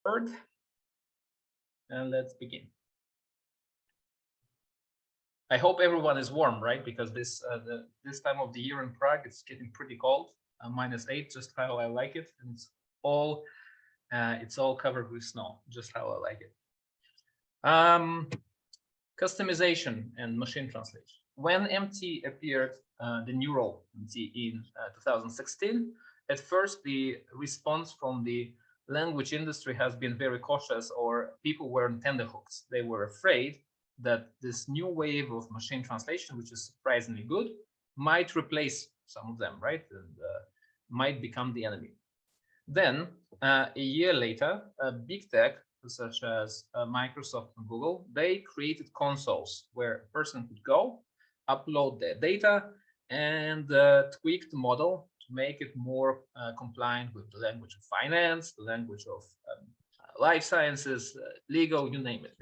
record, and let's begin. I hope everyone is warm, right? Because this time of the year in Prague, it's getting pretty cold, -8, just how I like it, and it's all covered with snow, just how I like it. Customization and machine translation. When MT appeared, the neural MT in 2016, at first the response from the language industry has been very cautious, or people were on tenterhooks. They were afraid that this new wave of machine translation, which is surprisingly good, might replace some of them, right? And might become the enemy. Then, a year later, big tech, such as Microsoft and Google, they created consoles where a person could go, upload their data, and tweak the model to make it more compliant with the language of finance, the language of life sciences, legal, you name it.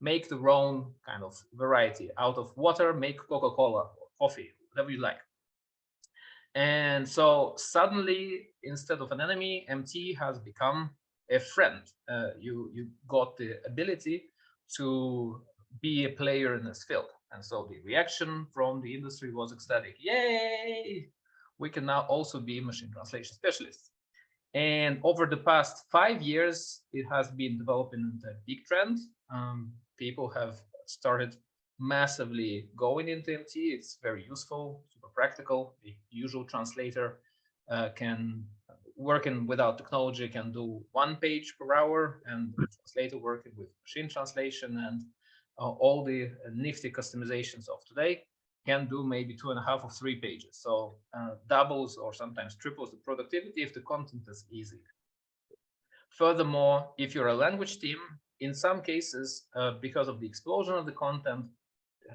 Make their own kind of variety. Out of water, make Coca-Cola or coffee, whatever you like. And so suddenly, instead of an enemy, MT has become a friend. You got the ability to be a player in this field. And so the reaction from the industry was ecstatic. Yay! We can now also be machine translation specialists. And over the past 5 years, it has been developing into a big trend. People have started massively going into MT. It's very useful, super practical. The usual translator can working without technology can do 1 page per hour, and the translator working with machine translation and all the nifty customizations of today can do maybe 2.5 or 3 pages. So doubles or sometimes triples the productivity if the content is easy. Furthermore, if you're a language team, in some cases, because of the explosion of the content,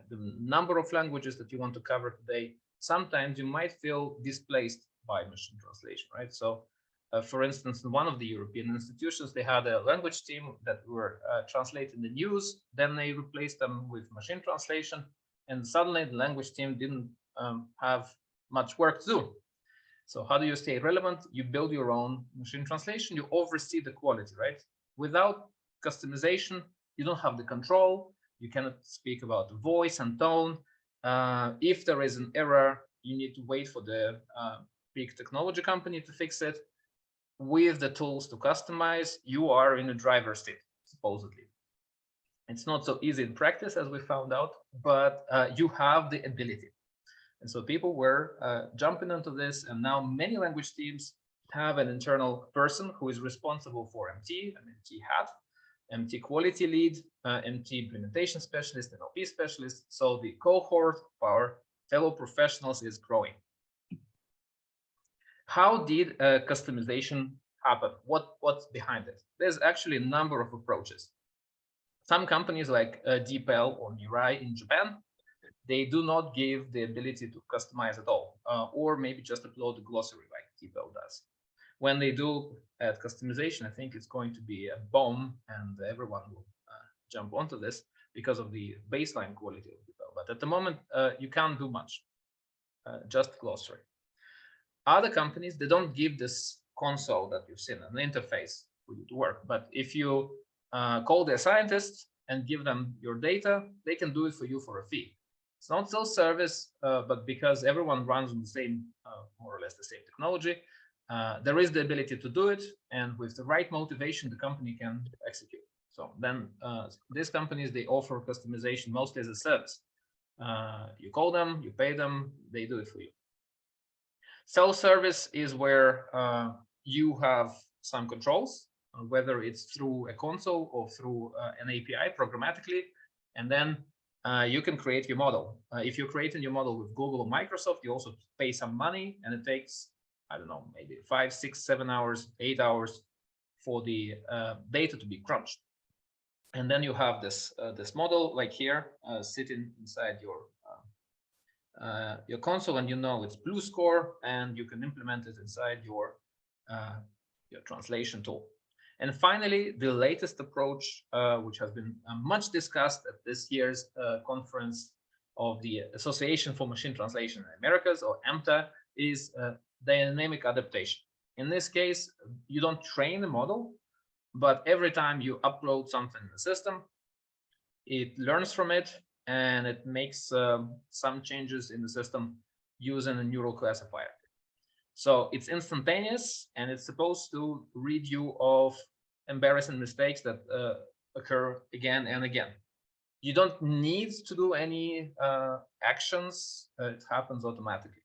the number of languages that you want to cover today, sometimes you might feel displaced by machine translation, right? So, for instance, in one of the European institutions, they had a language team that were translating the news, then they replaced them with machine translation, and suddenly the language team didn't have much work to do. So how do you stay relevant? You build your own machine translation, you oversee the quality, right? Without customization, you don't have the control, you cannot speak about the voice and tone. If there is an error, you need to wait for the big technology company to fix it. With the tools to customize, you are in a driver's seat, supposedly. It's not so easy in practice, as we found out, but you have the ability. And so people were jumping into this, and now many language teams have an internal person who is responsible for MT, an MT hat, MT quality lead, MT implementation specialist, NLP specialist. So the cohort of our fellow professionals is growing. How did customization happen? What's behind it? There's actually a number of approaches. Some companies like DeepL or Mirai in Japan, they do not give the ability to customize at all, or maybe just upload the glossary like DeepL does. When they do add customization, I think it's going to be a bomb, and everyone will jump onto this because of the baseline quality of DeepL. But at the moment, you can't do much, just glossary. Other companies, they don't give this console that you've seen, an interface for you to work. But if you call their scientists and give them your data, they can do it for you for a fee. It's not self-service, but because everyone runs on the same, more or less the same technology, there is the ability to do it. And with the right motivation, the company can execute. So then these companies, they offer customization mostly as a service. You call them, you pay them, they do it for you. Self-service is where you have some controls, whether it's through a console or through an API programmatically, and then you can create your model. If you're creating your model with Google or Microsoft, you also pay some money, and it takes, I don't know, maybe 5, 6, 7 hours, 8 hours for the data to be crunched. And then you have this model like here sitting inside your console, and you know it's blue score, and you can implement it inside your translation tool. And finally, the latest approach, which has been much discussed at this year's conference of the Association for Machine Translation in Americas, or AMTA, is dynamic adaptation. In this case, you don't train the model, but every time you upload something in the system, it learns from it and it makes some changes in the system using a neural classifier. So it's instantaneous and it's supposed to rid you of embarrassing mistakes that occur again and again. You don't need to do any actions. It happens automatically.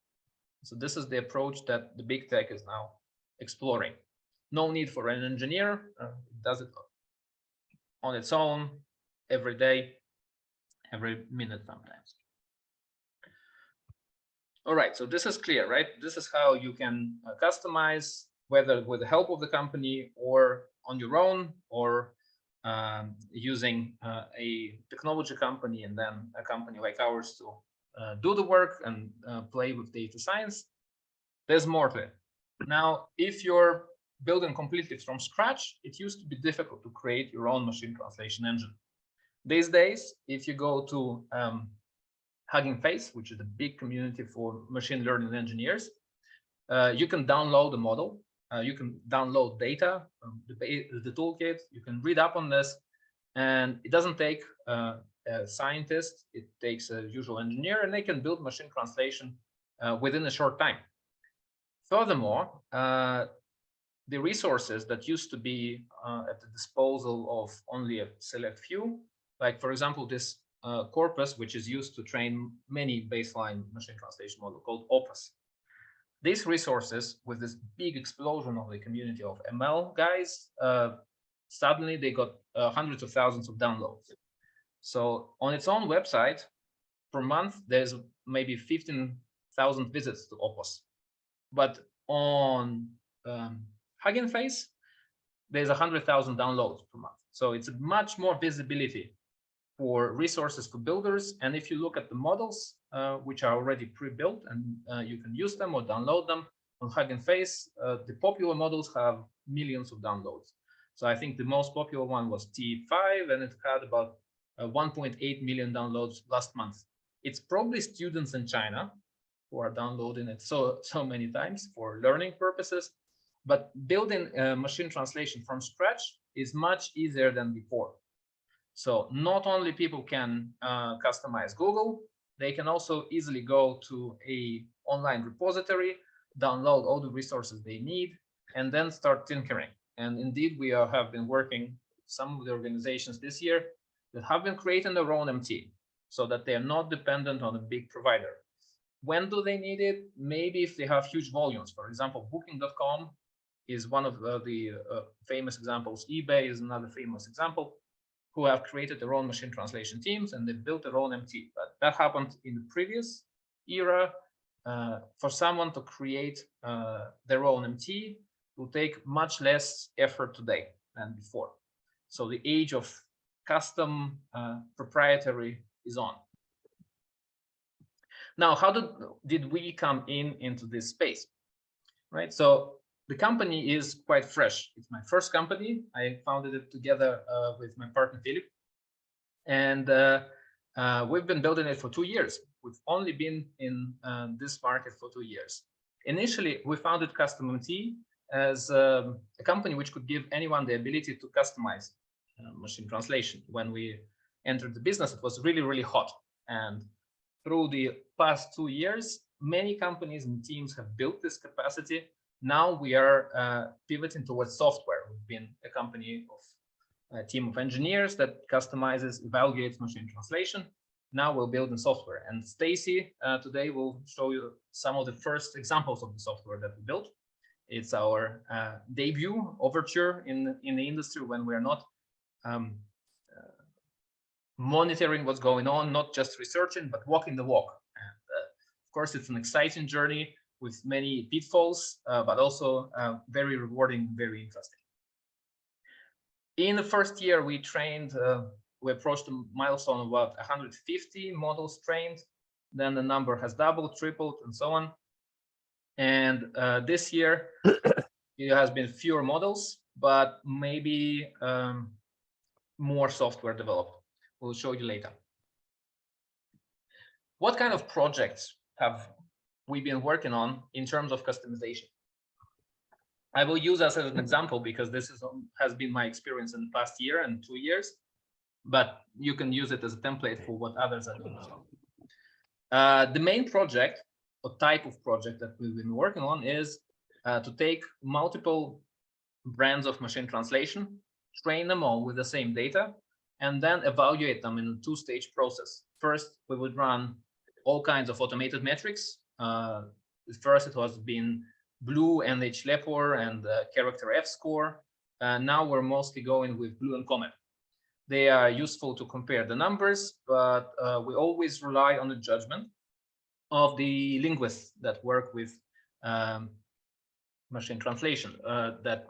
So this is the approach that the big tech is now exploring. No need for an engineer. It does it on its own every day, every minute sometimes. All right, so this is clear, right? This is how you can customize, whether with the help of the company or on your own, or using a technology company and then a company like ours to do the work and play with data science. There's more to it. Now, if you're building completely from scratch, it used to be difficult to create your own machine translation engine. These days, if you go to Hugging Face, which is a big community for machine learning engineers, you can download the model. You can download data, the toolkit. You can read up on this, and it doesn't take a scientist. It takes a usual engineer, and they can build machine translation within a short time. Furthermore, the resources that used to be at the disposal of only a select few, like for example, this corpus, which is used to train many baseline machine translation model called Opus. These resources, with this big explosion of the community of ML guys, suddenly they got hundreds of thousands of downloads. So on its own website, per month, there's maybe 15,000 visits to Opus. But on Hugging Face, there's 100,000 downloads per month. So it's much more visibility for resources for builders. And if you look at the models, which are already pre-built and you can use them or download them on Hugging Face, the popular models have millions of downloads. So I think the most popular one was T5, and it had about 1.8 million downloads last month. It's probably students in China who are downloading it so many times for learning purposes. But building machine translation from scratch is much easier than before. So not only people can customize Google, they can also easily go to a online repository, download all the resources they need, and then start tinkering. And indeed, we have been working with some of the organizations this year that have been creating their own MT so that they are not dependent on a big provider. When do they need it? Maybe if they have huge volumes. For example, Booking.com is one of the famous examples. eBay is another famous example, who have created their own machine translation teams and they built their own MT. But that happened in the previous era. For someone to create their own MT will take much less effort today than before. So the age of custom proprietary is on. Now, how did we come into this space, right? So the company is quite fresh. It's my first company. I founded it together with my partner, Philip. And we've been building it for 2 years. We've only been in this market for 2 years. Initially, we founded Custom.MT as a company which could give anyone the ability to customize machine translation. When we entered the business, it was really, really hot. And through the past 2 years, many companies and teams have built this capacity. Now we are pivoting towards software. We've been a company of a team of engineers that customizes, evaluates machine translation. Now we're building software. And Stacy today will show you some of the first examples of the software that we built. It's our debut overture in the industry when we're not monitoring what's going on, not just researching, but walking the walk. And of course, it's an exciting journey with many pitfalls, but also very rewarding, very interesting. In the first year, we trained, we approached a milestone of about 150 models trained. Then the number has doubled, tripled, and so on. And this year, it has been fewer models, but maybe more software developed. We'll show you later. What kind of projects have we been working on in terms of customization? I will use us as an example because this has been my experience in the past year and 2 years, but you can use it as a template for what others are doing as well. The main project or type of project that we've been working on is to take multiple brands of machine translation, train them all with the same data, and then evaluate them in a two-stage process. First, we would run all kinds of automated metrics. First, it was been Blue, NH-LEPOR, and character F-score. Now we're mostly going with Blue and Comet. They are useful to compare the numbers, but we always rely on the judgment of the linguists that work with machine translation that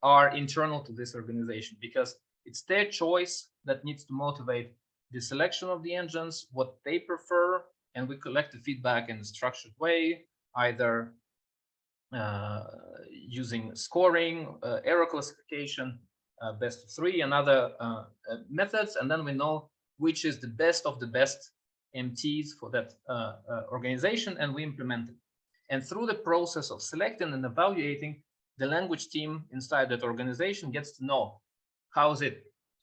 are internal to this organization, because it's their choice that needs to motivate the selection of the engines, what they prefer, and we collect the feedback in a structured way, either using scoring, error classification, best of 3, and other methods, and then we know which is the best of the best MTs for that organization, and we implement it. And through the process of selecting and evaluating, the language team inside that organization gets to know how is it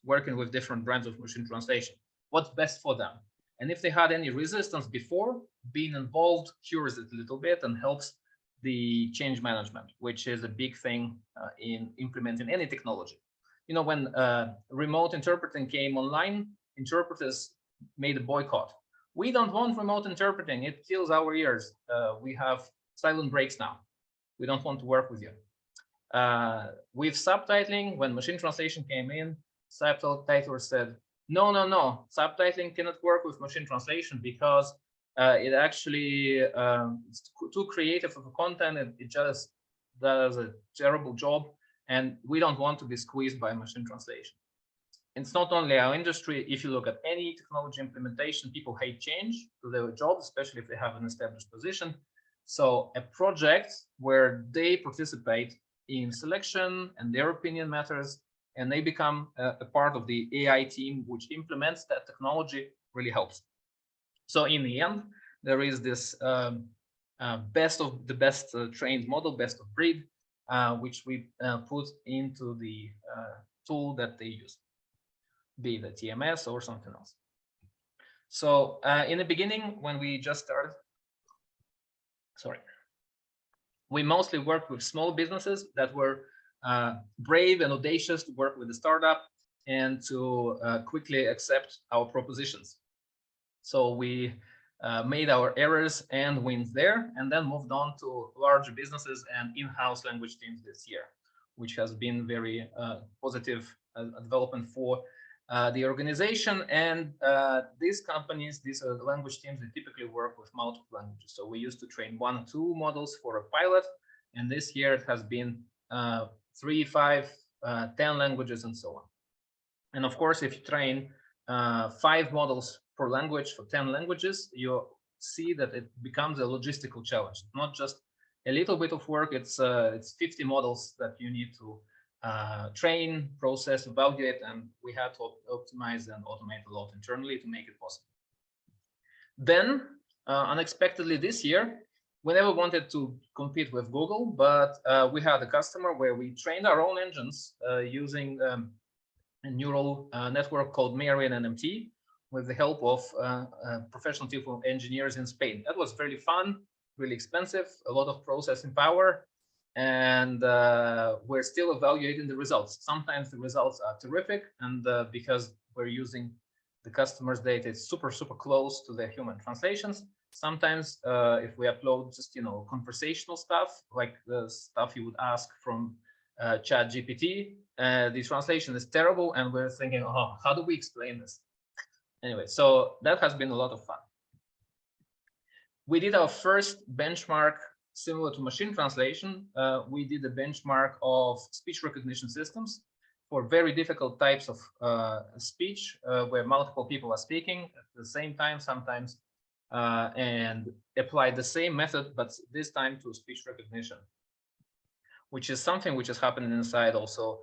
working with different brands of machine translation, what's best for them. And if they had any resistance before, being involved cures it a little bit and helps the change management, which is a big thing in implementing any technology. You know, when remote interpreting came online, interpreters made a boycott. We don't want remote interpreting. It kills our ears. We have silent breaks now. We don't want to work with you. With subtitling, when machine translation came in, subtitlers said, no, subtitling cannot work with machine translation because it actually it's too creative of a content. It just does a terrible job, and we don't want to be squeezed by machine translation. It's not only our industry. If you look at any technology implementation, people hate change to their job, especially if they have an established position. So a project where they participate in selection and their opinion matters, and they become a part of the AI team which implements that technology, really helps. So in the end, there is this best of the best trained model, best of breed, which we put into the tool that they use, be it TMS or something else. So in the beginning, when we just started, we mostly worked with small businesses that were brave and audacious to work with a startup and to quickly accept our propositions. So we made our errors and wins there, and then moved on to larger businesses and in-house language teams this year, which has been very positive development for the organization. And these companies, these are the language teams that typically work with multiple languages. So we used to train 1 or 2 models for a pilot, and this year it has been 3, 5, 10 languages and so on. And of course, if you train 5 models per language for 10 languages, you see that it becomes a logistical challenge. Not just a little bit of work, it's 50 models that you need to train, process, evaluate, and we had to optimize and automate a lot internally to make it possible. Then, unexpectedly this year, we never wanted to compete with Google, but we had a customer where we trained our own engines using a neural network called Training NMT with the help of a professional team of engineers in Spain. That was really fun, really expensive, a lot of processing power, and we're still evaluating the results. Sometimes the results are terrific, and because we're using the customer's data, it's super close to the human translations. Sometimes if we upload just, you know, conversational stuff, like the stuff you would ask from ChatGPT, the translation is terrible, and we're thinking, oh, how do we explain this? Anyway, so that has been a lot of fun. We did our first benchmark similar to machine translation. We did a benchmark of speech recognition systems for very difficult types of speech where multiple people are speaking at the same time sometimes, and applied the same method, but this time to speech recognition, which is something which is happening inside also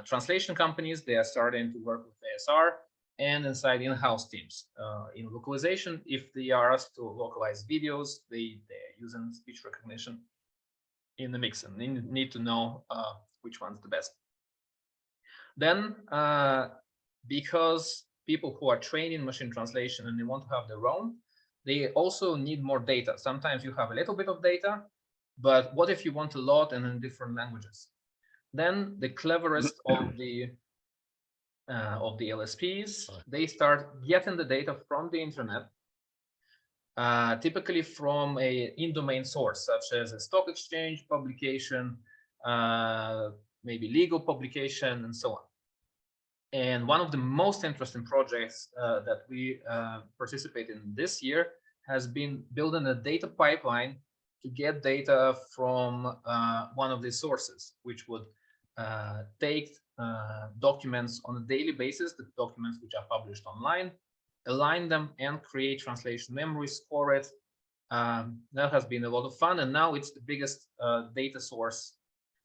translation companies. They are starting to work with ASR, and inside in-house teams. In localization, if they are asked to localize videos, they're using speech recognition. in the mix, and you need to know which one's the best. Then, because people who are trained in machine translation and they want to have their own, they also need more data. Sometimes you have a little bit of data, but what if you want a lot and in different languages? Then the cleverest of the LSPs, they start getting the data from the internet, typically from a in-domain source, such as a stock exchange publication, maybe legal publication, and so on. And one of the most interesting projects that we participate in this year has been building a data pipeline to get data from one of these sources, which would take documents on a daily basis, the documents which are published online, align them and create translation memory, store it. That has been a lot of fun, and now it's the biggest data source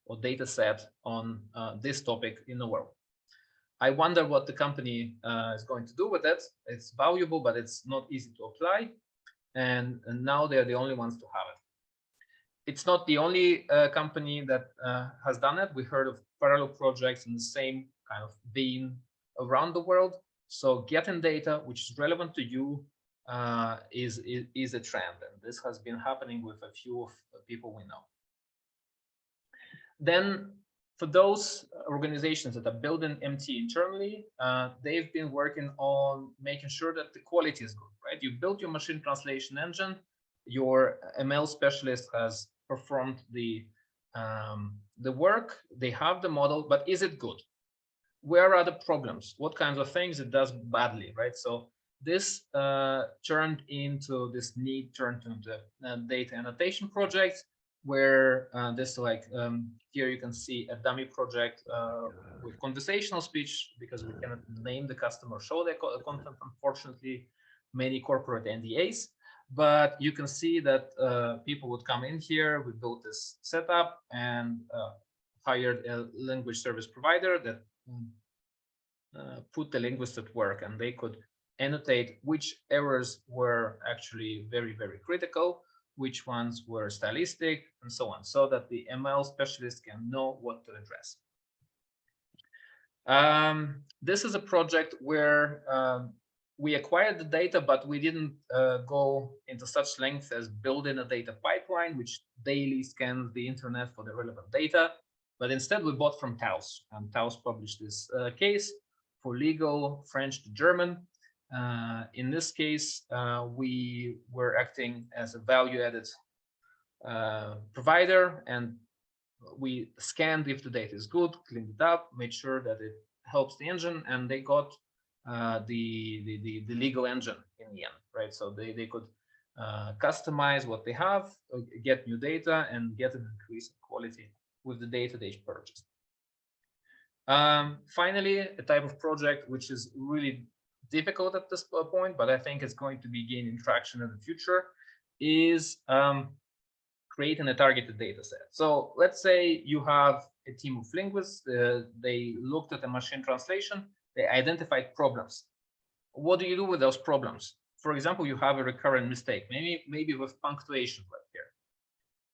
or data set on this topic in the world. I wonder what the company is going to do with it. It's valuable, but it's not easy to apply, and now they're the only ones to have it. It's not the only company that has done it. We heard of parallel projects in the same kind of vein around the world. So getting data which is relevant to you is a trend, and this has been happening with a few of the people we know. Then, for those organizations that are building MT internally, they've been working on making sure that the quality is good, right? You built your machine translation engine, your ML specialist has performed the work, they have the model, but is it good? Where are the problems? What kinds of things it does badly, right? So this turned into this need, turned into the data annotation project, where this here you can see a dummy project with conversational speech, because we cannot name the customer, show their content, unfortunately, many corporate NDAs. But you can see that people would come in here. We built this setup and hired a language service provider that put the linguists at work, and they could annotate which errors were actually very, very critical, which ones were stylistic, and so on, so that the ML specialist can know what to address. This is a project where we acquired the data, but we didn't go into such length as building a data pipeline, which daily scans the internet for the relevant data. But instead, we bought from Taos, and Taos published this case for legal, French to German. In this case, we were acting as a value-added provider, and we scanned if the data is good, cleaned it up, made sure that it helps the engine, and they got the legal engine in the end, right? So they could customize what they have, get new data, and get an increase in quality with the data they purchased. Finally, a type of project which is really difficult at this point, but I think it's going to be gaining traction in the future, is creating a targeted data set. So let's say you have a team of linguists, they looked at the machine translation, they identified problems. What do you do with those problems? For example, you have a recurrent mistake, maybe with punctuation right here,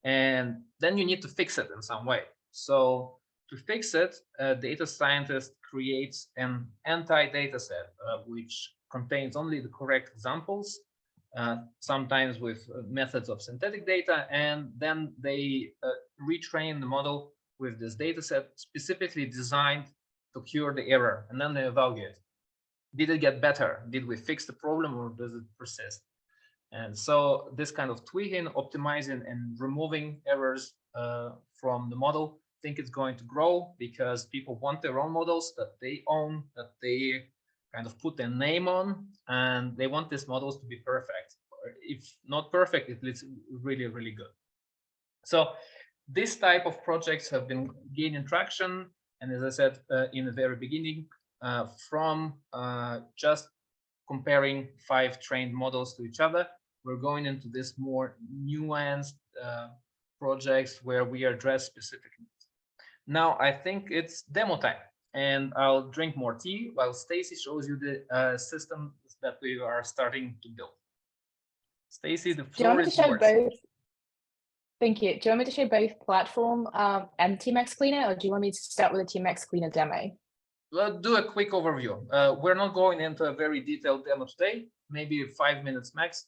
and then you need to fix it in some way. So to fix it, a data scientist creates an anti-data set, which contains only the correct examples, sometimes with methods of synthetic data, and then they retrain the model with this data set specifically designed to cure the error, and then they evaluate. Did it get better? Did we fix the problem, or does it persist? And so this kind of tweaking, optimizing, and removing errors from the model, I think it's going to grow, because people want their own models that they own, that they kind of put their name on, and they want these models to be perfect. Or if not perfect, it's really, really good. So this type of projects have been gaining traction. And as I said in the very beginning, from just comparing 5 trained models to each other, we're going into this more nuanced projects where we address specific needs. Now, I think it's demo time, and I'll drink more tea while Stacy shows you the system that we are starting to build. Stacy, the floor is yours. Thank you. Do you want me to show both platform and TMX Cleaner, or do you want me to start with the TMX Cleaner demo? Let's do a quick overview. We're not going into a very detailed demo today, maybe 5 minutes max,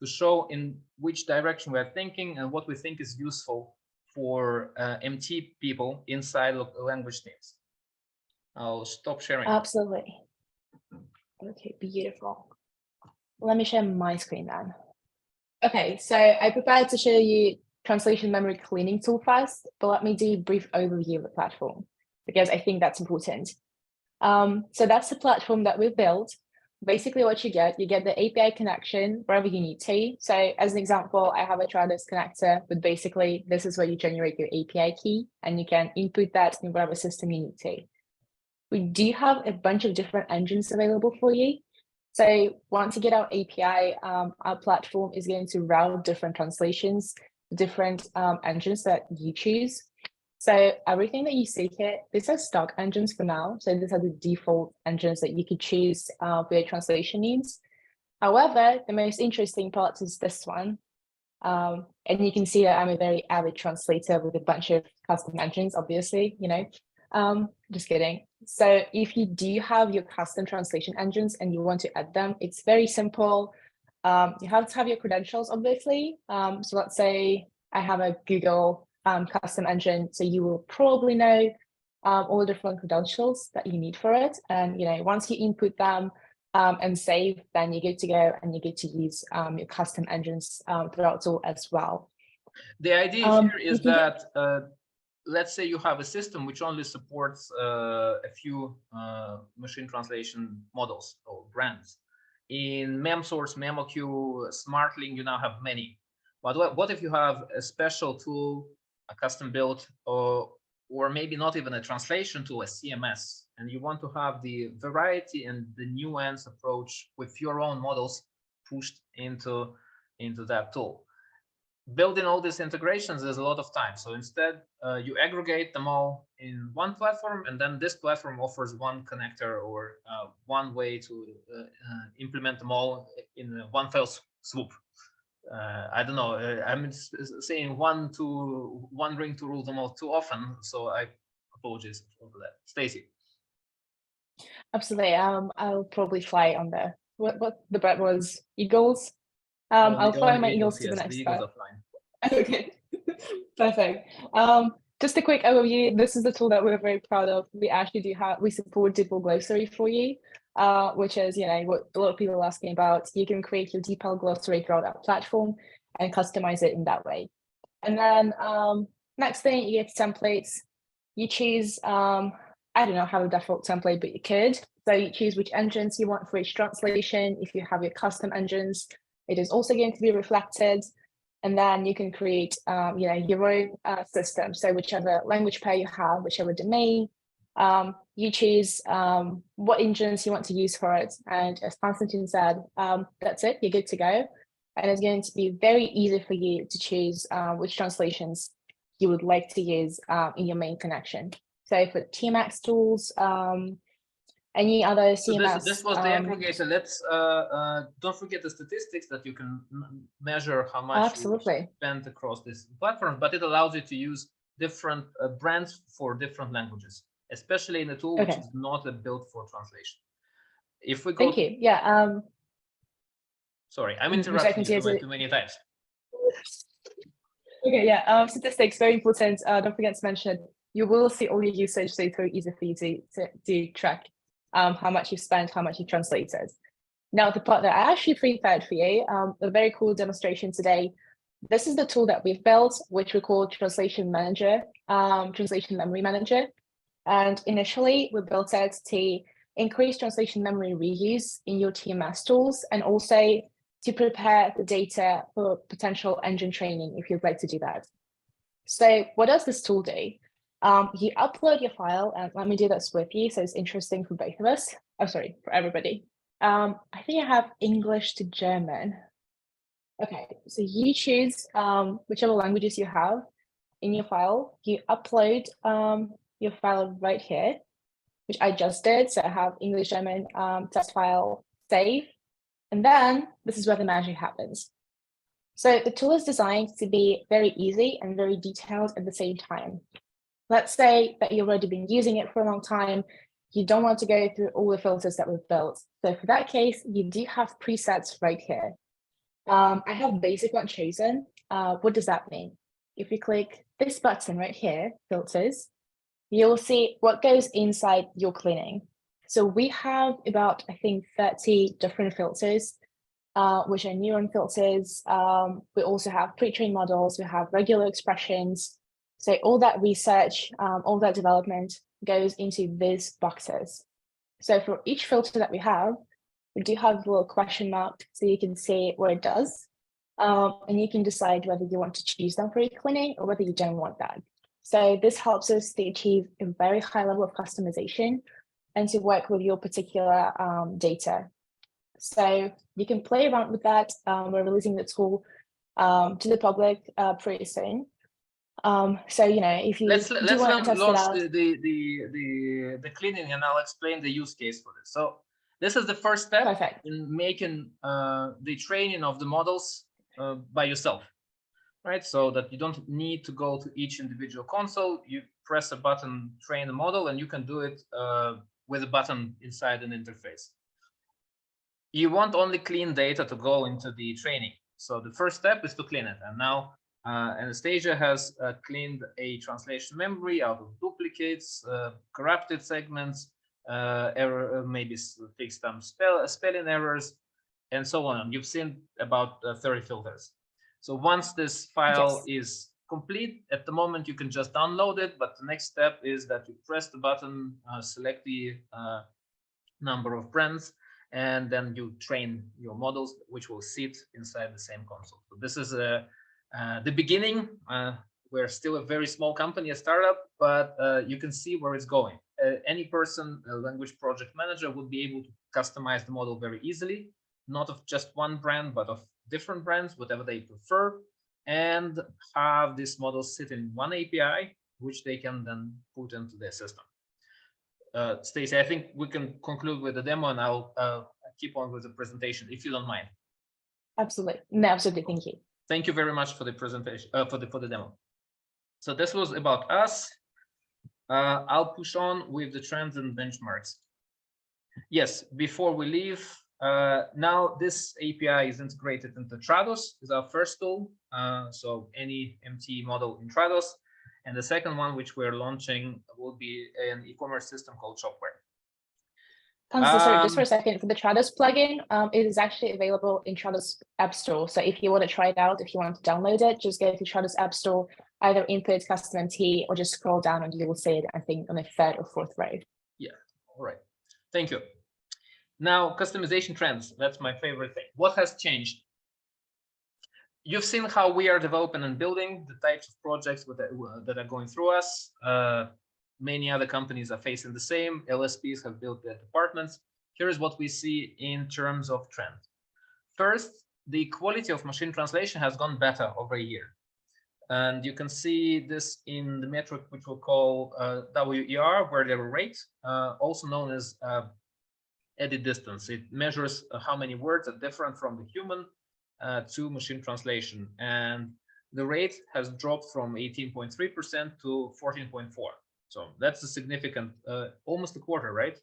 to show in which direction we're thinking and what we think is useful for MT people inside of language teams. I'll stop sharing. Absolutely. Okay, beautiful. Let me share my screen then. Okay, so I prepared to show you translation memory cleaning tool first, but let me do a brief overview of the platform because I think that's important. So that's the platform that we've built. Basically what you get the API connection wherever you need to. So as an example, I have a Trados connector, but basically this is where you generate your API key and you can input that in whatever system you need to. We do have a bunch of different engines available for you. So once you get our API, our platform is going to route different translations, different engines that you choose. So everything that you see here, these are stock engines for now. So these are the default engines that you could choose for your translation needs. However, the most interesting part is this one. And you can see that I'm a very avid translator with a bunch of custom engines, obviously, you know, just kidding. So if you do have your custom translation engines and you want to add them, it's very simple. You have to have your credentials, obviously. So let's say I have a Google custom engine, so you will probably know all the different credentials that you need for it. And you know, once you input them and save, then you're good to go and you get to use your custom engines throughout tool as well. The idea here is that let's say you have a system which only supports a few machine translation models or brands. In MemSource, MemoQ, SmartLink, you now have many. But what if you have a special tool, a custom built, or maybe not even a translation tool, a CMS, and you want to have the variety and the nuance approach with your own models pushed into that tool? Building all these integrations is a lot of time. So instead, you aggregate them all in one platform, and then this platform offers one connector or one way to implement them all in one fell swoop. I don't know. I'm saying one ring to rule them all too often, so I apologize for that. Stacy. Absolutely. I'll probably fly on the what the bet was, Eagles. I'll fly my Eagles to the next spot. Okay, perfect. Just a quick overview. This is the tool that we're very proud of. We actually we support DeepL glossary for you, which is, you know, what a lot of people are asking about. You can create your DeepL glossary throughout our platform and customize it in that way. And then next thing, you get templates. You choose, I don't know, have a default template, but you could. So you choose which engines you want for each translation. If you have your custom engines, it is also going to be reflected. And then you can create, you know, your own system. So whichever language pair you have, whichever domain, you choose what engines you want to use for it. And as Konstantin said, that's it, you're good to go. And it's going to be very easy for you to choose which translations you would like to use in your main connection. So for TMX tools, any other CMS. So this was the aggregator. Let's don't forget the statistics that you can measure how much you spend across this platform, but it allows you to use different brands for different languages, especially in a tool which is not built for translation. If we go, thank you. Yeah. Sorry, I'm interrupting you too many times. Okay. Yeah. Statistics very important. Don't forget to mention you will see all your usage, so it's very easy for you to track how much you spent, how much you translated. Now, the part that I actually prepared for you, a very cool demonstration today. This is the tool that we've built, which we call Translation Manager, Translation Memory Manager. And initially, we built it to increase translation memory reuse in your TMS tools, and also to prepare the data for potential engine training if you'd like to do that. So what does this tool do? You upload your file, and let me do this with you, so it's interesting for both of us. Oh, sorry, for everybody. I think I have English to German. Okay, so you choose whichever languages you have in your file. You upload your file right here, which I just did. So I have English, German, test file, save. And then this is where the magic happens. So the tool is designed to be very easy and very detailed at the same time. Let's say that you've already been using it for a long time. You don't want to go through all the filters that we've built. So for that case, you do have presets right here. I have basic one chosen. What does that mean? If you click this button right here, filters, you'll see what goes inside your cleaning. So we have about, I think, 30 different filters, which are neuron filters. We also have pre-trained models. We have regular expressions. So all that research, all that development goes into these boxes. So for each filter that we do have a little question mark so you can see what it does. And you can decide whether you want to choose them for your cleaning or whether you don't want that. So this helps us to achieve a very high level of customization and to work with your particular data. So you can play around with that. We're releasing the tool to the public pretty soon. So if you let's do want to test it launch out, the cleaning, and I'll explain the use case for this. So this is the first step perfect. in making the training of the models by yourself, right? So that you don't need to go to each individual console. You press a button, train the model, and you can do it with a button inside an interface. You want only clean data to go into the training. So the first step is to clean it. And now Anastasia has cleaned a translation memory out of duplicates, corrupted segments, maybe fixed some spelling errors, and so on. You've seen about 30 filters. So once this file is complete, at the moment you can just download it, but the next step is that you press the button, select the number of brands, and then you train your models, which will sit inside the same console. So this is the beginning. We're still a very small company, a startup, but you can see where it's going. Any person, a language project manager, would be able to customize the model very easily, not of just one brand, but of different brands, whatever they prefer, and have this model sit in one API, which they can then put into their system. Stacey, I think we can conclude with the demo, and I'll keep on with the presentation, if you don't mind. Absolutely. No, absolutely. Thank you. Thank you very much for the presentation, for the demo. So this was about us. I'll push on with the trends and benchmarks. Yes, before we leave, now this API is integrated into Trados, is our first tool. So any MT model in Trados. And the second one, which we're launching, will be an e-commerce system called Shopware. Sorry, just for a second, for the Trados plugin, it is actually available in Trados App Store. So if you want to try it out, if you want to download it, just go to Trados App Store, either input Custom.MT or just scroll down and you will see it, I think, on the third or fourth row. Yeah, all right. Thank you. Now, customization trends. That's my favorite thing. What has changed? You've seen how we are developing and building, the types of projects that are going through us. Many other companies are facing the same. LSPs have built their departments. Here is what we see in terms of trend. First, the quality of machine translation has gone better over a year. And you can see this in the metric which we'll call WER, word error rate, also known as edit distance. It measures how many words are different from the human to machine translation. And the rate has dropped from 18.3% to 14.4%. So that's a significant, almost a quarter, right?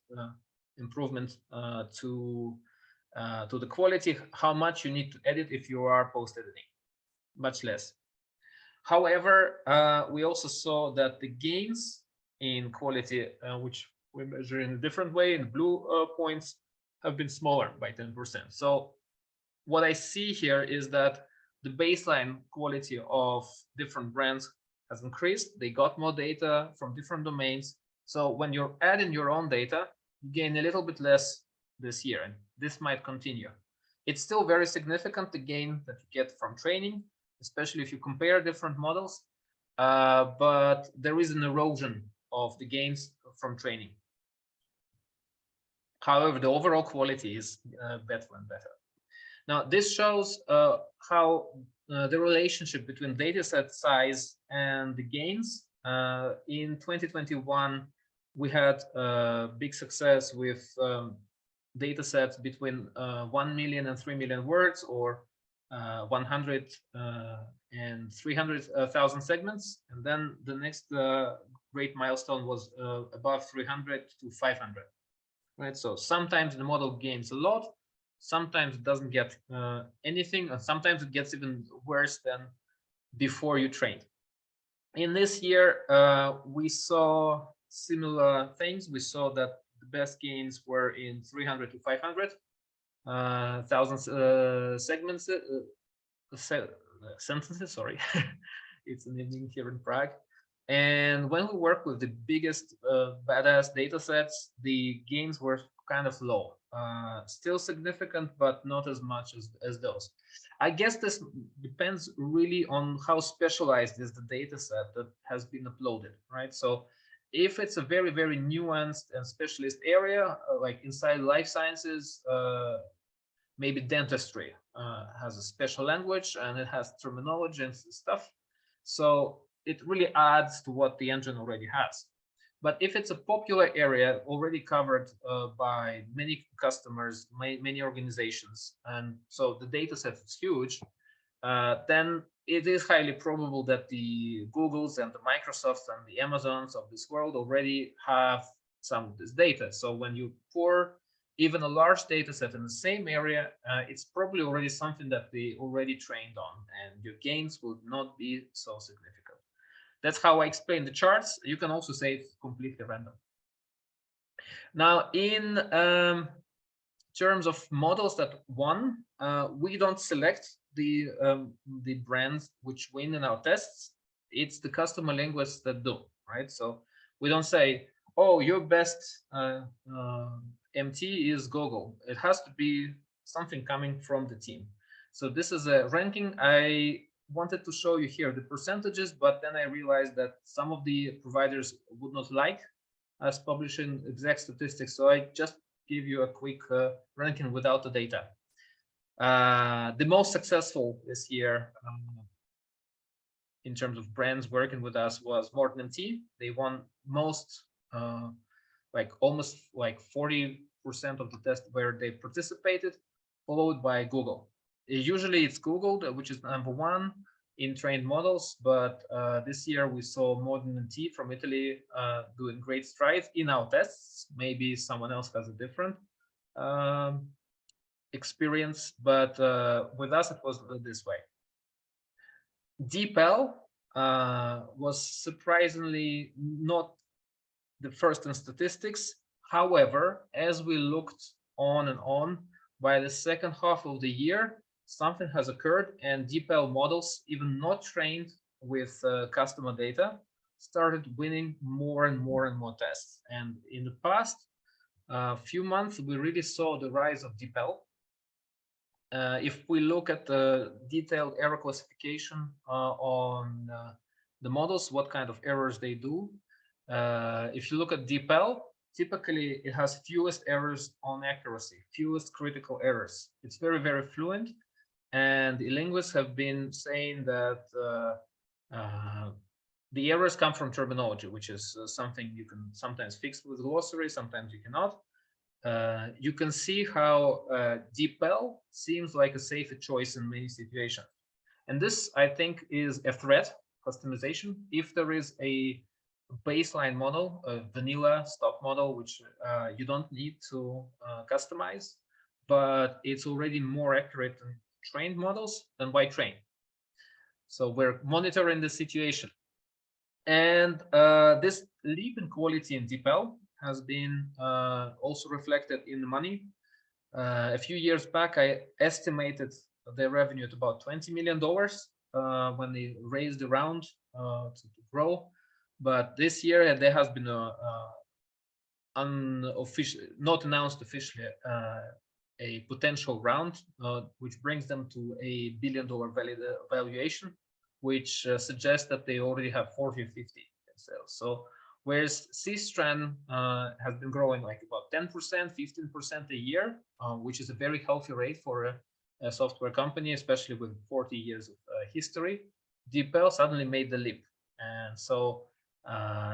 Improvement to the quality, how much you need to edit if you are post-editing, much less. However, we also saw that the gains in quality, which we measure in a different way, in blue points, have been smaller by 10%. So what I see here is that the baseline quality of different brands has increased. They got more data from different domains. So when you're adding your own data, you gain a little bit less this year, and this might continue. It's still very significant, the gain that you get from training, especially if you compare different models, but there is an erosion of the gains from training. However, the overall quality is better and better. Now, this shows how the relationship between dataset size and the gains. In 2021, we had big success with datasets between 1 million and 3 million words, or 100 and 300,000 segments, and then the next great milestone was above 300 to 500. Right, so sometimes the model gains a lot, sometimes it doesn't get anything, and sometimes it gets even worse than before you trained. In this year, we saw similar things. We saw that the best gains were in 300 to 500,000 segments, sentences. Sorry, it's an evening here in Prague. And when we work with the biggest badass data sets, the gains were kind of low. Still significant, but not as much as those. I guess this depends really on how specialized is the data set that has been uploaded, right? So if it's a very, very nuanced and specialist area, like inside life sciences, maybe dentistry has a special language and it has terminology and stuff. So it really adds to what the engine already has. But if it's a popular area already covered by many customers, many organizations, and so the data set is huge, then it is highly probable that the Googles and the Microsofts and the Amazons of this world already have some of this data. So when you pour even a large data set in the same area, it's probably already something that they already trained on, and your gains will not be so significant. That's how I explain the charts. You can also say it's completely random. Now, in terms of models that won, we don't select the brands which win in our tests. It's the customer linguists that do, right? So we don't say, oh, your best MT is Google. It has to be something coming from the team. So this is a ranking. I wanted to show you here the percentages, but then I realized that some of the providers would not like us publishing exact statistics. So I just give you a quick ranking without the data. The most successful this year in terms of brands working with us was MT. They won most, almost 40% of the test where they participated, followed by Google. Usually it's Google, which is #1 in trained models, but this year we saw MT from Italy doing great strides in our tests. Maybe someone else has a different experience, but with us it was this way. DeepL was surprisingly not the first in statistics. However, as we looked on and on, by the second half of the year, something has occurred, and DeepL models, even not trained with customer data, started winning more and more and more tests. And in the past few months, we really saw the rise of DeepL. If we look at the detailed error classification on the models, what kind of errors they do, if you look at DeepL, typically it has fewest errors on accuracy, fewest critical errors. It's very, very fluent. And the linguists have been saying that the errors come from terminology, which is something you can sometimes fix with glossary, sometimes you cannot. You can see how DeepL seems like a safer choice in many situations. And this, I think, is a threat, customization. If there is a baseline model, a vanilla stock model, which you don't need to customize, but it's already more accurate than trained models, then why train? So we're monitoring the situation. And this leap in quality in DeepL has been also reflected in the money. A few years back, I estimated their revenue at about $20 million when they raised the round to grow. But this year, there has been unofficial, not announced officially, a potential round, which brings them to a $1 billion valuation, which suggests that they already have 40 or 50 in sales. So whereas C-Strand has been growing like about 10%, 15% a year, which is a very healthy rate for a software company, especially with 40 years of history, DeepL suddenly made the leap. And so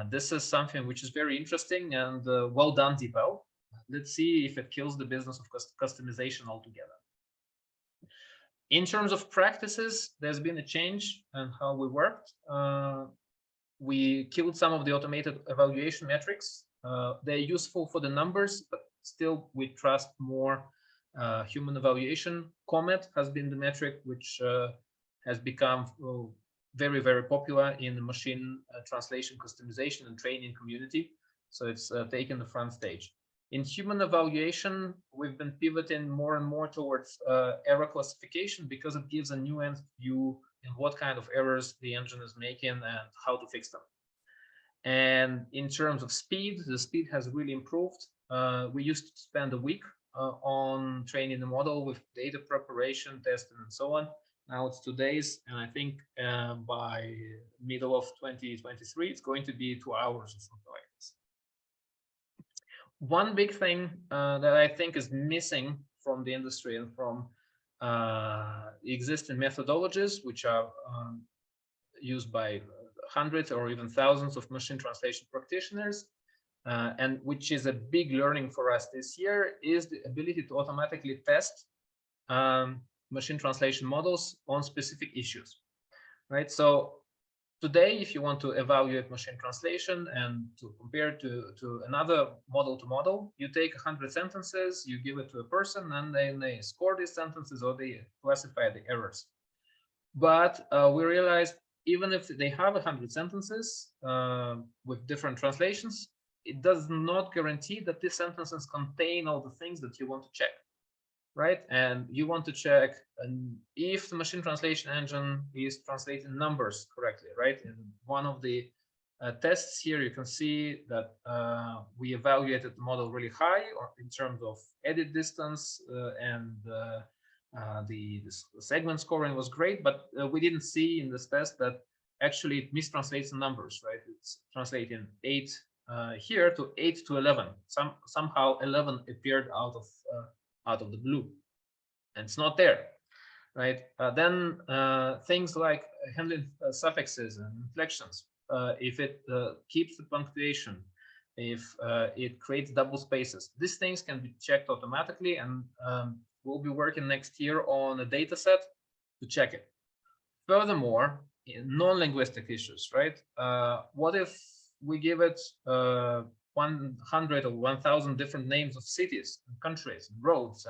this is something which is very interesting, and well done, DeepL. Let's see if it kills the business of customization altogether. In terms of practices, there's been a change in how we worked. We killed some of the automated evaluation metrics. They're useful for the numbers, but still we trust more human evaluation. Comet has been the metric which has become very, very popular in the machine translation, customization, and training community. So it's taken the front stage. In human evaluation, we've been pivoting more and more towards error classification because it gives a nuanced view in what kind of errors the engine is making and how to fix them. And in terms of speed, the speed has really improved. We used to spend a week on training the model with data preparation, testing, and so on. Now it's 2 days, and I think by middle of 2023, it's going to be 2 hours or something like this. One big thing that I think is missing from the industry and from existing methodologies, which are used by hundreds or even thousands of machine translation practitioners, and which is a big learning for us this year, is the ability to automatically test machine translation models on specific issues, right? So today, if you want to evaluate machine translation and to compare to another model to model, you take 100 sentences, you give it to a person, and then they score these sentences or they classify the errors. But we realized even if they have 100 sentences with different translations, it does not guarantee that these sentences contain all the things that you want to check, right? And you want to check if the machine translation engine is translating numbers correctly, right? In one of the tests here, you can see that we evaluated the model really high or in terms of edit distance and the segment scoring was great, but we didn't see in this test that actually it mistranslates the numbers, right? It's translating 8 here to 8 to 11. Somehow 11 appeared out of the blue, and it's not there, right? Then things like handling suffixes and inflections, if it keeps the punctuation, if it creates double spaces, these things can be checked automatically, and we'll be working next year on a data set to check it. Furthermore, in non-linguistic issues, right? What if we give it 100 or 1,000 different names of cities, and countries, and roads,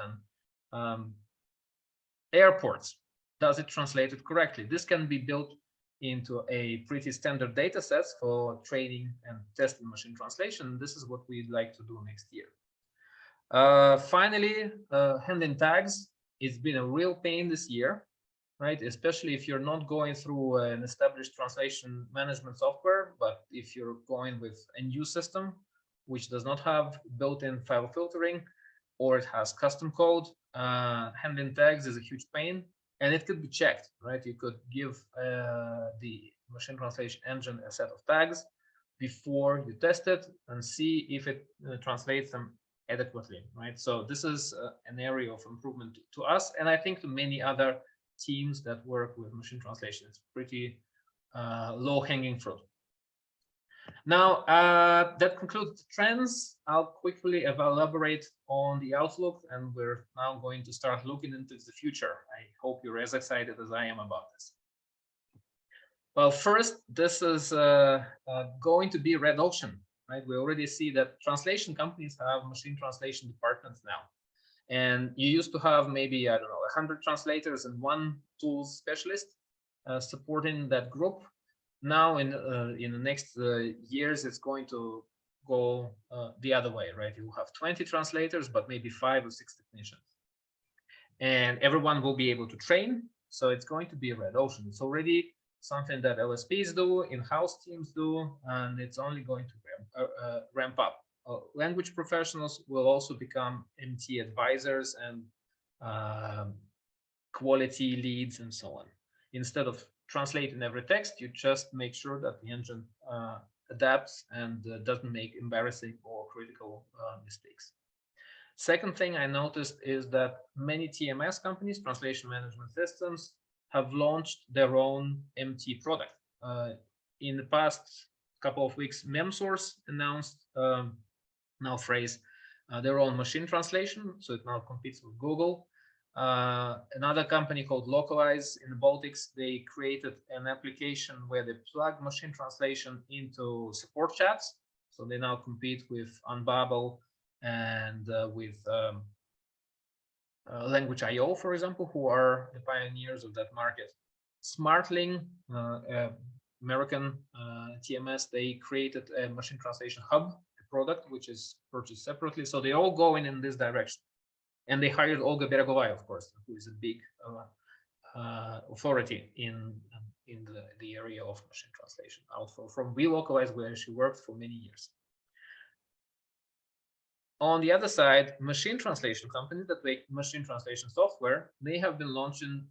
and airports? Does it translate it correctly? This can be built into a pretty standard data sets for training and testing machine translation. This is what we'd like to do next year. Finally, handling tags. It's been a real pain this year, right? Especially if you're not going through an established translation management software, but if you're going with a new system, which does not have built-in file filtering, or it has custom code, handling tags is a huge pain, and it could be checked, right? You could give the machine translation engine a set of tags before you test it and see if it translates them adequately, right? So this is an area of improvement to us, and I think to many other teams that work with machine translation. It's pretty low-hanging fruit. Now, that concludes the trends. I'll quickly elaborate on the outlook, and we're now going to start looking into the future. I hope you're as excited as I am about this. Well, first, this is going to be a red ocean, right? We already see that translation companies have machine translation departments now. And you used to have maybe, I don't know, 100 translators and one tools specialist supporting that group. Now, in the next years, it's going to go the other way, right? You will have 20 translators, but maybe 5 or 6 technicians. And everyone will be able to train. So it's going to be a red ocean. It's already something that LSPs do, in-house teams do, and it's only going to ramp up. Language professionals will also become MT advisors and quality leads and so on. Instead of translating every text, you just make sure that the engine adapts and doesn't make embarrassing or critical mistakes. Second thing I noticed is that many TMS companies, translation management systems, have launched their own MT product. In the past couple of weeks, MemSource announced now phrase their own machine translation, so it now competes with Google. Another company called Localize in the Baltics, they created an application where they plug machine translation into support chats. So they now compete with Unbabel and with Language.io, for example, who are the pioneers of that market. Smartling, American TMS, they created a machine translation hub, a product which is purchased separately. So they all going in this direction. And they hired Olga Beregovaya, of course, who is a big authority in the area of machine translation. Also from Relocalize, where she worked for many years. On the other side, machine translation companies that make machine translation software, they have been launching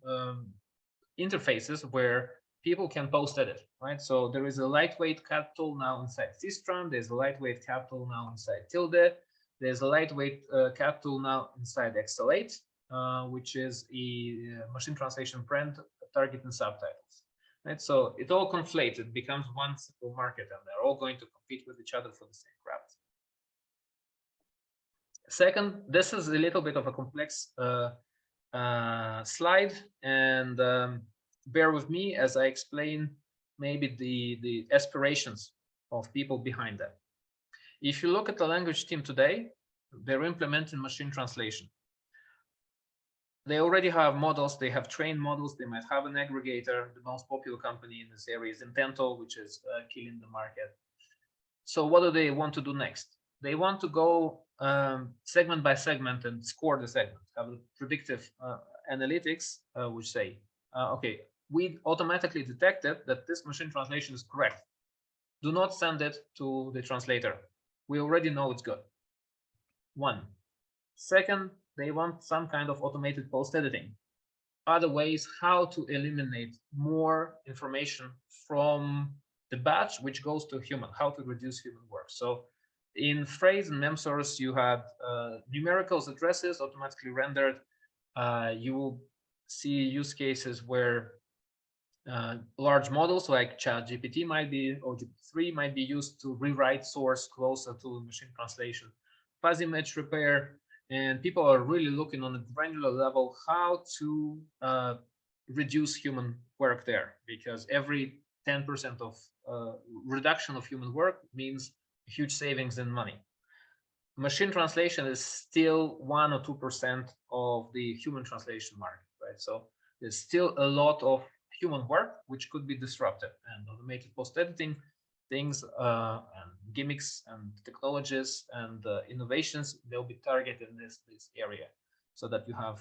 interfaces where people can post edit, right? So there is a lightweight capital now inside Systrum. There's a lightweight capital now inside Tilde. There's a lightweight capital now inside XL8, which is a machine translation brand targeting subtitles, right? So it all conflated, becomes one simple market, and they're all going to compete with each other for the same crowd. Second, this is a little bit of a complex slide, and bear with me as I explain maybe the aspirations of people behind that. If you look at the language team today, they're implementing machine translation. They already have models, they have trained models, they might have an aggregator. The most popular company in this area is Intento, which is killing the market. So what do they want to do next? They want to go segment by segment and score the segment, have predictive analytics, which say, okay, we automatically detected that this machine translation is correct. Do not send it to the translator. We already know it's good. One. Second, they want some kind of automated post-editing. Other ways how to eliminate more information from the batch, which goes to human, how to reduce human work. So in phrase and mem source, you had numericals, addresses automatically rendered. You will see use cases where large models like ChatGPT might be, or GPT-3 might be used to rewrite source closer to machine translation, fuzzy match repair, and people are really looking on a granular level how to reduce human work there, because every 10% of reduction of human work means huge savings in money. Machine translation is still 1 or 2% of the human translation market, right? So there's still a lot of human work which could be disrupted, and automated post-editing things and gimmicks and technologies and innovations, they'll be targeted in this area, so that you have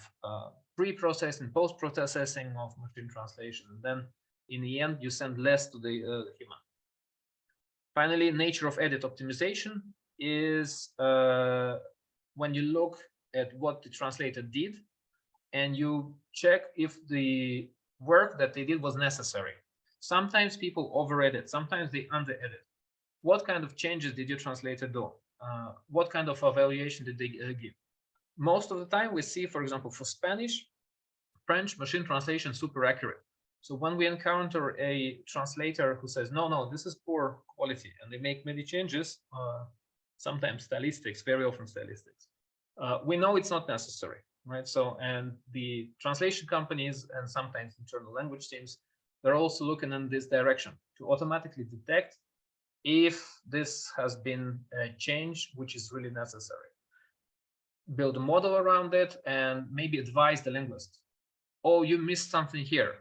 pre-processing, post-processing of machine translation, and then in the end you send less to the human. Finally, nature of edit optimization is when you look at what the translator did and you check if the work that they did was necessary. Sometimes people over edit, sometimes they under edit. What kind of changes did your translator do? What kind of evaluation did they give? Most of the time we see, for example, for Spanish, French machine translation super accurate. So when we encounter a translator who says, no, this is poor quality, and they make many changes, sometimes stylistics, very often stylistics, we know it's not necessary, right? So, and the translation companies and sometimes internal language teams, they're also looking in this direction to automatically detect if this has been a change which is really necessary. Build a model around it and maybe advise the linguist. Oh, you missed something here.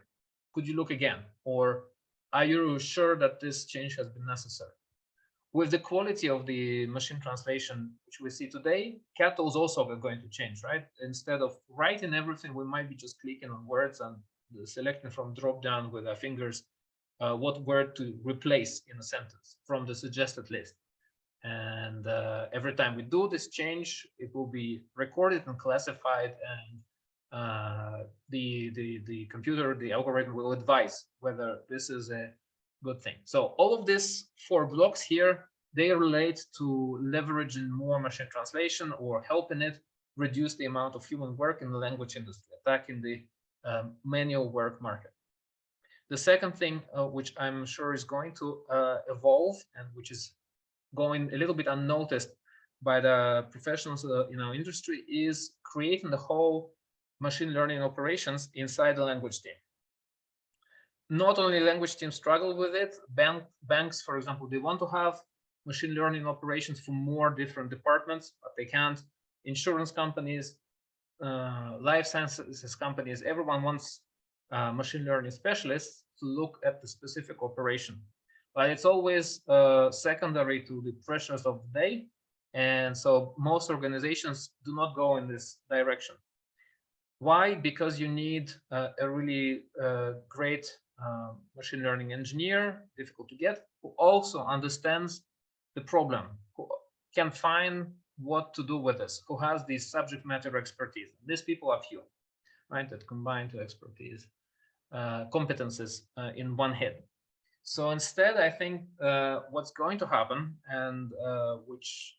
Could you look again? Or are you sure that this change has been necessary? With the quality of the machine translation, which we see today, capital is also going to change, right? Instead of writing everything, we might be just clicking on words and selecting from drop down with our fingers what word to replace in a sentence from the suggested list. And every time we do this change, it will be recorded and classified, and the computer, the algorithm will advise whether this is a good thing. So all of these 4 blocks here, they relate to leveraging more machine translation or helping it reduce the amount of human work in the language industry, attacking the manual work market. The second thing, which I'm sure is going to evolve and which is going a little bit unnoticed by the professionals in our industry, is creating the whole machine learning operations inside the language team. Not only language teams struggle with it, banks, for example, they want to have machine learning operations for more different departments, but they can't. Insurance companies, life sciences companies, everyone wants machine learning specialists to look at the specific operation. But it's always secondary to the pressures of the day. And so most organizations do not go in this direction. Why? Because you need a really great machine learning engineer, difficult to get, who also understands the problem, who can find what to do with this, who has the subject matter expertise. These people are few, right, that combine to expertise, competences in one head. So instead, I think what's going to happen, and which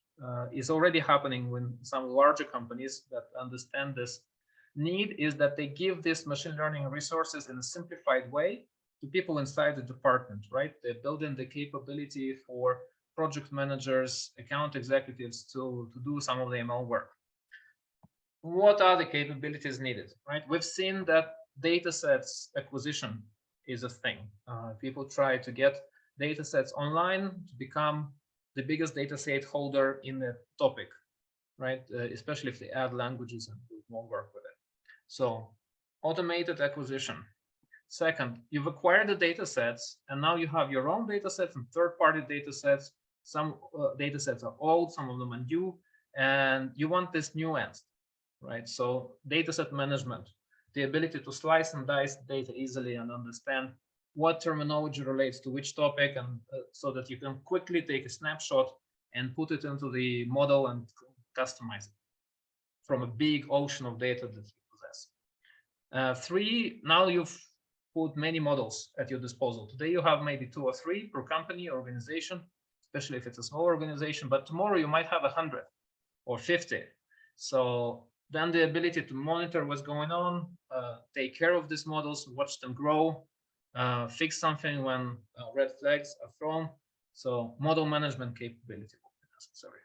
is already happening with some larger companies that understand this need, is that they give these machine learning resources in a simplified way to people inside the department, right? They build in the capability for project managers, account executives to do some of the ML work. What are the capabilities needed, right? We've seen that data sets acquisition is a thing. People try to get data sets online to become the biggest data set holder in the topic, right? Especially if they add languages and do more work with it. So automated acquisition. Second, you've acquired the data sets, and now you have your own data sets and third-party data sets. Some data sets are old, some of them are new, and you want this nuance, right? So data set management, the ability to slice and dice data easily and understand what terminology relates to which topic, and so that you can quickly take a snapshot and put it into the model and customize it from a big ocean of data that you possess. Three, now you've put many models at your disposal. Today you have maybe 2 or 3 per company or organization, especially if it's a small organization, but tomorrow you might have 100 or 50. So then the ability to monitor what's going on, take care of these models, watch them grow, fix something when red flags are thrown. So model management capability will be necessary.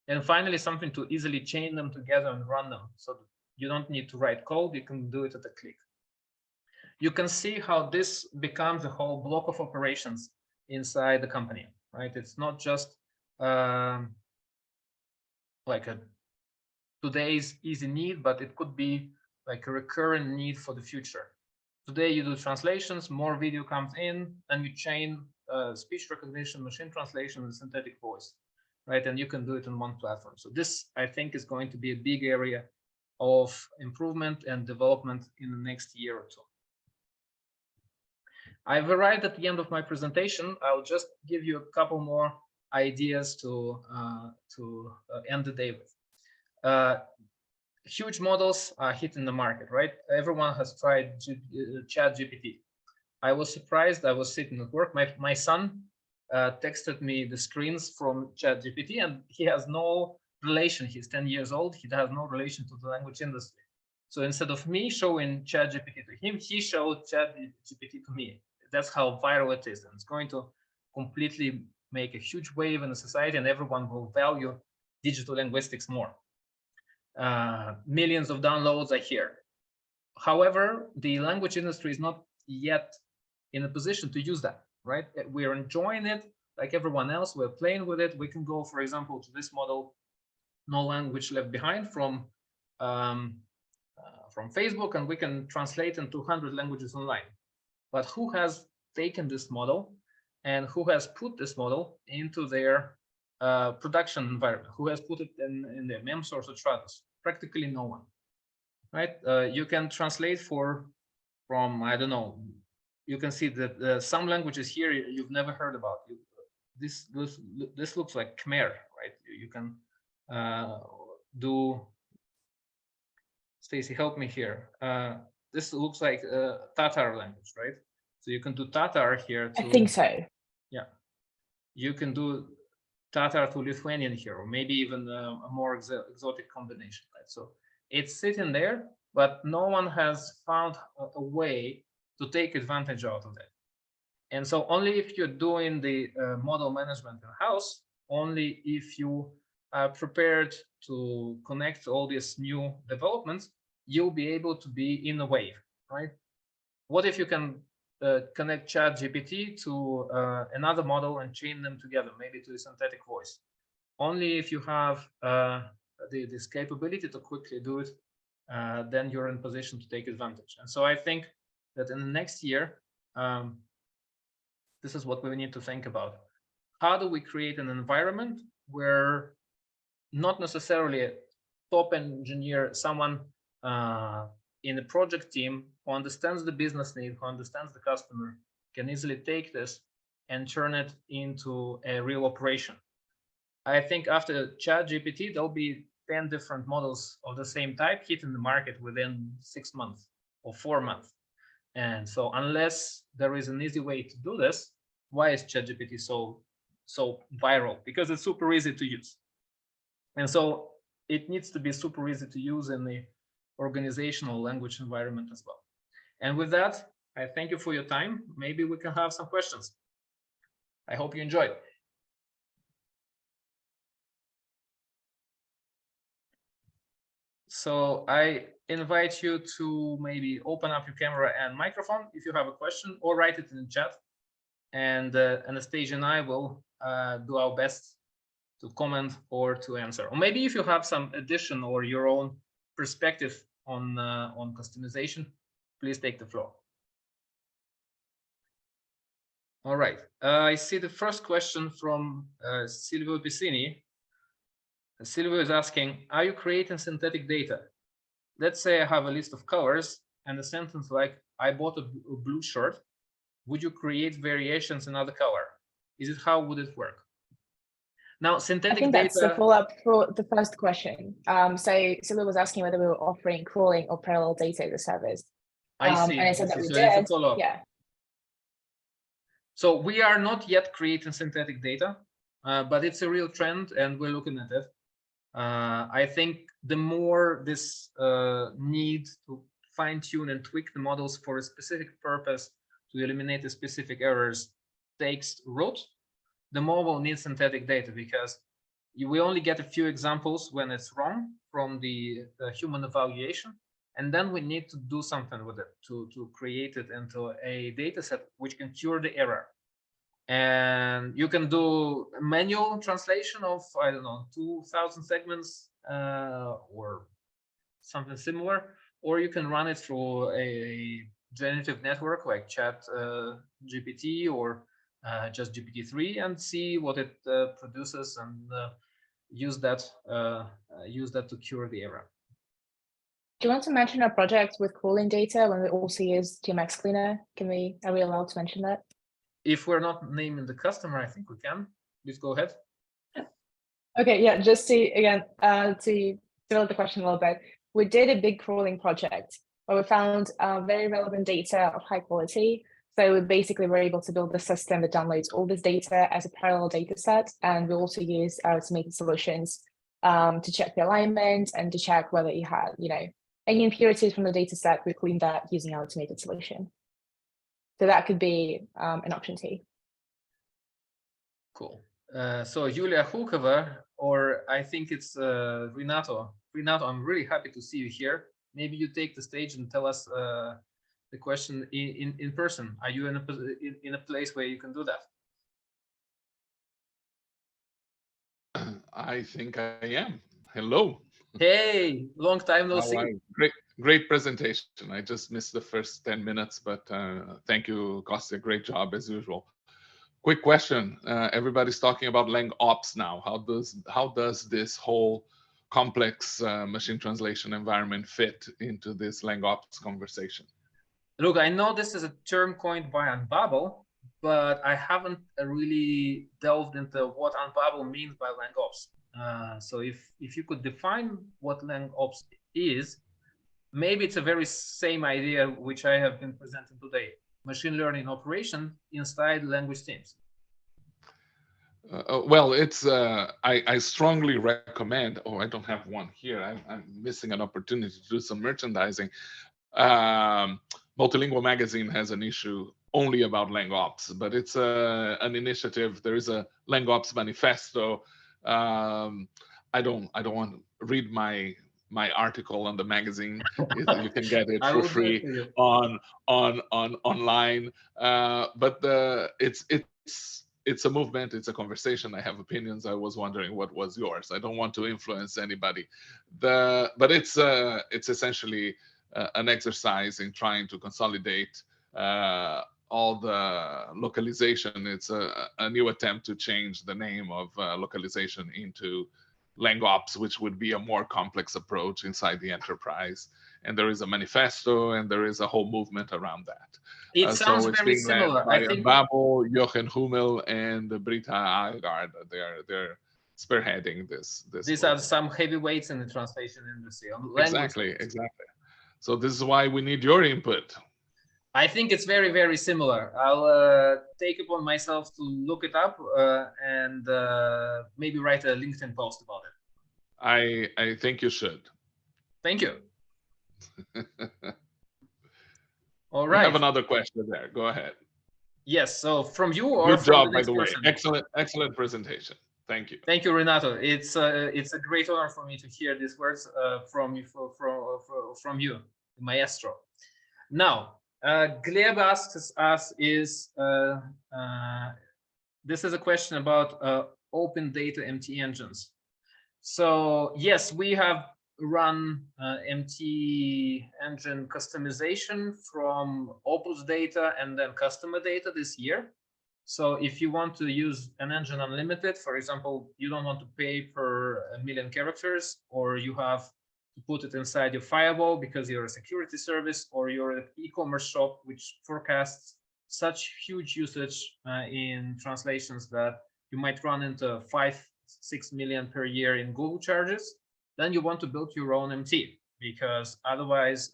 And finally, something to easily chain them together and run them, so that you don't need to write code, you can do it at a click. You can see how this becomes a whole block of operations inside the company, right? It's not just like a today's easy need, but it could be like a recurrent need for the future. Today you do translations, more video comes in, and you chain speech recognition, machine translation, and synthetic voice, right? And you can do it on one platform. So this, I think, is going to be a big area of improvement and development in the next year or 2. I've arrived at the end of my presentation. I'll just give you a couple more ideas to end the day with. Huge models are hitting the market, right? Everyone has tried ChatGPT. I was surprised. I was sitting at work. My son texted me the screens from ChatGPT, and he has no relation. He's 10 years old. He has no relation to the language industry. So instead of me showing ChatGPT to him, he showed ChatGPT to me. That's how viral it is, and it's going to completely make a huge wave in the society, and everyone will value digital linguistics more. Millions of downloads are here. However, the language industry is not yet in a position to use that, right? We're enjoying it like everyone else. We're playing with it. We can go, for example, to this model, No Language Left Behind from Facebook, and we can translate into 100 languages online. But who has taken this model and who has put this model into their production environment? Who has put it in their MemSource or Trados? Practically no one, right? You can translate from, I don't know, you can see that some languages here you've never heard about. This looks like Khmer, right? You can do, Stacy, help me here. This looks like Tatar language, right? So you can do Tatar here. I think so. Yeah. You can do Tatar to Lithuanian here, or maybe even a more exotic combination, right? So it's sitting there, but no one has found a way to take advantage out of that. And so only if you're doing the model management in-house, only if you are prepared to connect all these new developments, you'll be able to be in a wave, right? What if you can connect ChatGPT to another model and chain them together, maybe to a synthetic voice? Only if you have this capability to quickly do it, then you're in position to take advantage. And so I think that in the next year, this is what we need to think about. How do we create an environment where not necessarily a top engineer, someone in a project team who understands the business need, who understands the customer, can easily take this and turn it into a real operation. I think after ChatGPT, there'll be 10 different models of the same type hitting the market within 6 months or 4 months. And so unless there is an easy way to do this, why is ChatGPT so viral? Because it's super easy to use. And so it needs to be super easy to use in the organizational language environment as well. And with that, I thank you for your time. Maybe we can have some questions. I hope you enjoyed. So I invite you to maybe open up your camera and microphone if you have a question, or write it in the chat. And Anastasia and I will do our best to comment or to answer. Or maybe if you have some addition or your own perspective on customization, please take the floor. All right, I see the first question from Silvio Piscini. Silvio is asking, are you creating synthetic data? Let's say I have a list of colors and a sentence like, I bought a blue shirt. Would you create variations in other color? Is it, how would it work? Now, synthetic data. I think that's the follow-up for the first question. So Silvio was asking whether we were offering crawling or parallel data as a service. I see. And I said that we So did. it's a follow-up. Yeah. So we are not yet creating synthetic data, but it's a real trend and we're looking at it. I think the more this need to fine-tune and tweak the models for a specific purpose to eliminate the specific errors takes root, the more we'll need synthetic data, because we only get a few examples when it's wrong from the human evaluation, and then we need to do something with it to create it into a data set which can cure the error. And you can do a manual translation of, I don't know, 2,000 segments or something similar, or you can run it through a generative network like ChatGPT or just GPT-3 and see what it produces and use that to cure the error. Do you want to mention our project with crawling data when we also use TMX Cleaner? Are we allowed to mention that? If we're not naming the customer, I think we can. Please go ahead. Okay, yeah, just to, again, to develop the question a little bit, we did a big crawling project where we found very relevant data of high quality. So we basically were able to build a system that downloads all this data as a parallel data set. And we also use our automated solutions to check the alignment and to check whether you had, any impurities from the data set. We cleaned that using our automated solution. So that could be an option too. Cool. So Julia Hulkova, or I think it's Renato. Renato, I'm really happy to see you here. Maybe you take the stage and tell us the question in person. Are you in a place where you can do that? I think I am. Hello. Hey, long time no see. Great presentation. I just missed the first 10 minutes, but thank you, Kostya. Great job as usual. Quick question. Everybody's talking about LangOps now. How does this whole complex machine translation environment fit into this LangOps conversation? Look, I know this is a term coined by Unbabel, but I haven't really delved into what Unbabel means by LangOps. So if you could define what LangOps is, maybe it's a very same idea which I have been presenting today: machine learning operation inside language teams. Well, it's I strongly recommend. Oh, I don't have one here. I'm missing an opportunity to do some merchandising. Multilingual magazine has an issue only about LangOps, but it's an initiative. There is a LangOps manifesto. I don't want to read my my article on the magazine. You can get it I for will do it free for you. on online. But it's a movement. It's a conversation. I have opinions. I was wondering what was yours. I don't want to influence anybody. But it's essentially an exercise in trying to consolidate all the localization. It's a new attempt to change the name of localization into LangOps, which would be a more complex approach inside the enterprise. And there is a manifesto, and there is a whole movement around that. It sounds So it's very being led similar. by I think Babel, Jochen Hummel, and Britta Agard. They're spearheading this. these are some heavyweights in the translation industry on language. Exactly. So this is why we need your input. I think it's very, very similar. I'll take upon myself to look it up and maybe write a LinkedIn post about it. I think you should. Thank you. All We right. have another question there. Go ahead. Yes. So from you or Good from job, the by next the way. person? Excellent presentation. Thank you. Thank you, Renato. It's a great honor for me to hear these words from you, Maestro. Now, Gleb asks us this is a question about open data MT engines. So yes, we have run MT engine customization from Opus data and then customer data this year. So if you want to use an engine unlimited, for example, you don't want to pay per 1,000,000 characters, or you have to put it inside your firewall because you're a security service, or you're an e-commerce shop which forecasts such huge usage in translations that you might run into 5-6 million per year in Google charges, then you want to build your own MT, because otherwise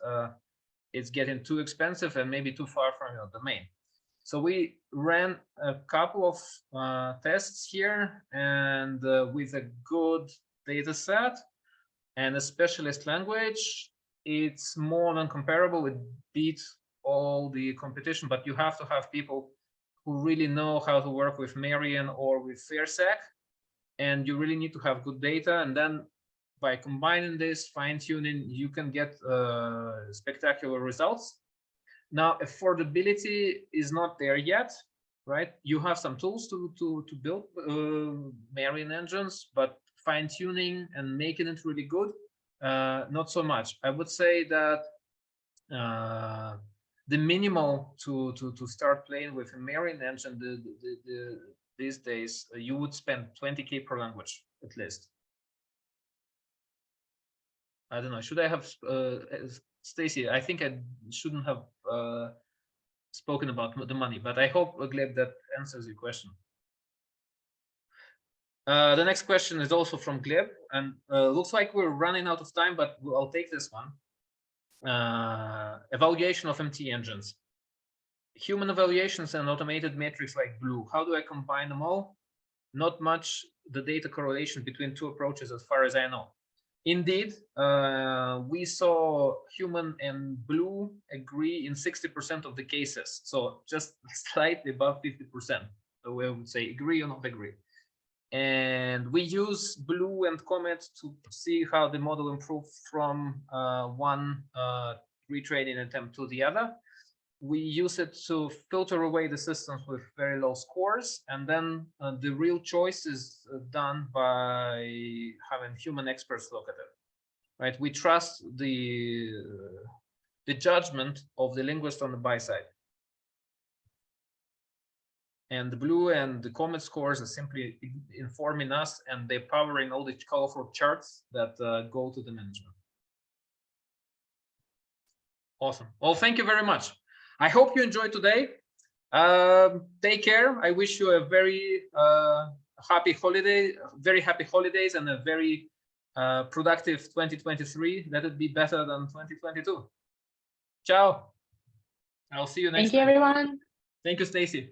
it's getting too expensive and maybe too far from your domain. So we ran a couple of tests here, and with a good data set and a specialist language, it's more than comparable. It beats all the competition, but you have to have people who really know how to work with Marian or with FairSec, and you really need to have good data. And then by combining this, fine-tuning, you can get spectacular results. Now, affordability is not there yet, right? You have some tools to build Marian engines, but fine-tuning and making it really good, not so much. I would say that the minimal to start playing with a Marian engine these days, you would spend 20K per language at least. I don't know. Should I have Stacy? I think I shouldn't have spoken about the money, but I hope, Gleb, that answers your question. The next question is also from Gleb, and looks like we're running out of time, but I'll take this one. Evaluation of MT engines. Human evaluations and automated metrics like Blue. How do I combine them all? Not much the data correlation between two approaches as far as I know. Indeed, we saw human and Blue agree in 60% of the cases. So just slightly above 50%. So we would say agree or not agree. And we use Blue and Comet to see how the model improved from one retraining attempt to the other. We use it to filter away the systems with very low scores, and then the real choice is done by having human experts look at it. Right? We trust the judgment of the linguist on the buy side. And the Blue and the Comet scores are simply informing us, and they're powering all the colorful charts that go to the management. Awesome. Well, thank you very much. I hope you enjoyed today. Take care. I wish you a very happy holidays, and a very productive 2023. Let it be better than 2022. Ciao. I'll see you next time. Thank you, everyone. Thank you, Stacy.